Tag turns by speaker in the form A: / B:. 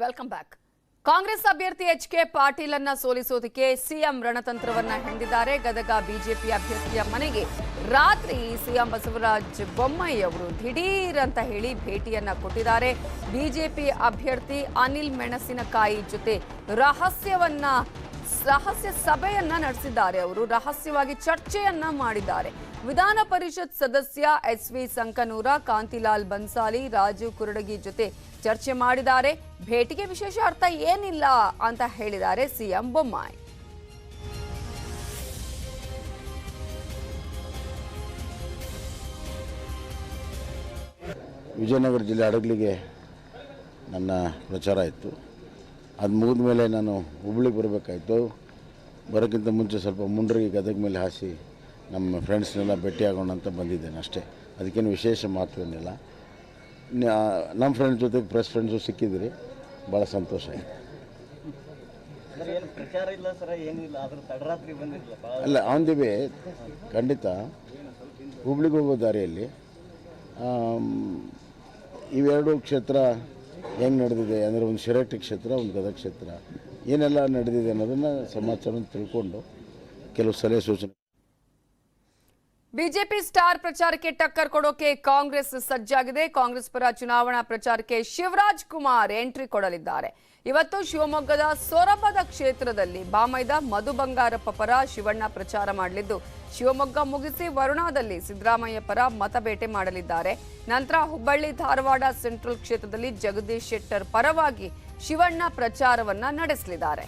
A: Welcome back. Congress ಅಭ್ಯರ್ಥಿ HK. Patil ಅನ್ನ ಸೋಲಿಸೋದಕ್ಕೆ CM ರಣತಂತ್ರವನ್ನ ಹೆಣೆದಿದ್ದಾರೆ. Gadag BJP ಅಭ್ಯರ್ಥಿಯ ಮನೆಗೆ ರಾತ್ರಿ ಸಿಎಂ ಬಸವರಾಜ ಬೊಮ್ಮಾಯಿ ಅವರು ದಿಢೀರ್ ಅಂತ ಹೇಳಿ ಭೇಟಿಯನ್ನ ಕೊಟ್ಟಿದ್ದಾರೆ. ಬಿಜೆಪಿ ಅಭ್ಯರ್ಥಿ ಅನಿಲ್ ಮೆಣಸಿನಕಾಯಿ ಜೊತೆ ರಹಸ್ಯ ಸಭೆಯನ್ನ ನಡೆಸಿದ್ದಾರೆ. ಅವರು ರಹಸ್ಯವಾಗಿ ಚರ್ಚೆಯನ್ನ ಮಾಡಿದ್ದಾರೆ. ವಿಧಾನ ಪರಿಷತ್ ಸದಸ್ಯ ಎಸ್.ವಿ. ಸಂಕನೂರ, ಕಾಂತಿಲಾಲ್ ಬನ್ಸಾಲಿ, ರಾಜು ಕುರಡಗಿ ಜೊತೆ ಚರ್ಚೆ ಮಾಡಿದ್ದಾರೆ. ಭೇಟಿಗೆ ವಿಶೇಷ ಅರ್ಥ ಏನಿಲ್ಲ ಅಂತ ಹೇಳಿದ್ದಾರೆ ಸಿಎಂ ಬೊಮ್ಮಾಯಿ.
B: ವಿಜಯನಗರ ಜಿಲ್ಲೆ ಹಡಗಲಿಗೆ ನನ್ನ ಪ್ರಚಾರ ಇತ್ತು. ಅದು ಮುಗಿದ ಮೇಲೆ ನಾನು ಹುಬ್ಳಿಗೆ ಬರಬೇಕಾಯಿತು. ಬರೋಕ್ಕಿಂತ ಮುಂಚೆ ಸ್ವಲ್ಪ ಮುಂಡ್ರಿಗೆ ಗದಗ ಮೇಲೆ ಹಾಸಿ ನಮ್ಮ ಫ್ರೆಂಡ್ಸ್ನೆಲ್ಲ ಭೇಟಿಯಾಗೋಣ ಅಂತ ಬಂದಿದ್ದೇನೆ ಅಷ್ಟೇ. ಅದಕ್ಕೇನು ವಿಶೇಷ ಮಾತೇನಿಲ್ಲ. ನಮ್ಮ ಫ್ರೆಂಡ್ಸ್ ಜೊತೆಗೆ ಪ್ರೆಸ್ ಫ್ರೆಂಡ್ಸು ಸಿಕ್ಕಿದ್ರಿ, ಭಾಳ ಸಂತೋಷ ಆಯಿತು. ಅಲ್ಲ, ಆನ್ ದಿ ವೇ ಖಂಡಿತ ಹುಬ್ಳಿಗೆ ಹೋಗೋ ದಾರಿಯಲ್ಲಿ ಇವೆರಡು ಕ್ಷೇತ್ರ ಹೆಂಗೆ ನಡೆದಿದೆ ಅಂದರೆ, ಒಂದು ಶಿರಹಟ್ಟಿ ಕ್ಷೇತ್ರ, ಒಂದು ಗದಗ ಕ್ಷೇತ್ರ, ಏನೆಲ್ಲ ನಡೆದಿದೆ ಅನ್ನೋದನ್ನು ಸಮಾಚಾರ ತಿಳ್ಕೊಂಡು ಕೆಲವು ಸಲಹೆ ಸೂಚನೆ.
A: ಬಿಜೆಪಿ ಸ್ಟಾರ್ ಪ್ರಚಾರಕ್ಕೆ ಟಕ್ಕರ್ ಕೊಡೋಕೆ ಕಾಂಗ್ರೆಸ್ ಸಜ್ಜಾಗಿದೆ. ಕಾಂಗ್ರೆಸ್ ಪರ ಚುನಾವಣಾ ಪ್ರಚಾರಕ್ಕೆ ಶಿವರಾಜ್ ಕುಮಾರ್ ಎಂಟ್ರಿ ಕೊಡಲಿದ್ದಾರೆ. ಇವತ್ತು ಶಿವಮೊಗ್ಗದ ಸೊರಬದ ಕ್ಷೇತ್ರದಲ್ಲಿ ಬಾಮೈದ ಮಧು ಬಂಗಾರಪ್ಪ ಪರ ಶಿವಣ್ಣ ಪ್ರಚಾರ ಮಾಡಲಿದ್ದು, ಶಿವಮೊಗ್ಗ ಮುಗಿಸಿ ವರುಣಾದಲ್ಲಿ ಸಿದ್ದರಾಮಯ್ಯ ಪರ ಮತಬೇಟೆ ಮಾಡಲಿದ್ದಾರೆ. ನಂತರ ಹುಬ್ಬಳ್ಳಿ ಧಾರವಾಡ ಸೆಂಟ್ರಲ್ ಕ್ಷೇತ್ರದಲ್ಲಿ ಜಗದೀಶ್ ಶೆಟ್ಟರ್ ಪರವಾಗಿ ಶಿವಣ್ಣ ಪ್ರಚಾರವನ್ನ ನಡೆಸಲಿದ್ದಾರೆ.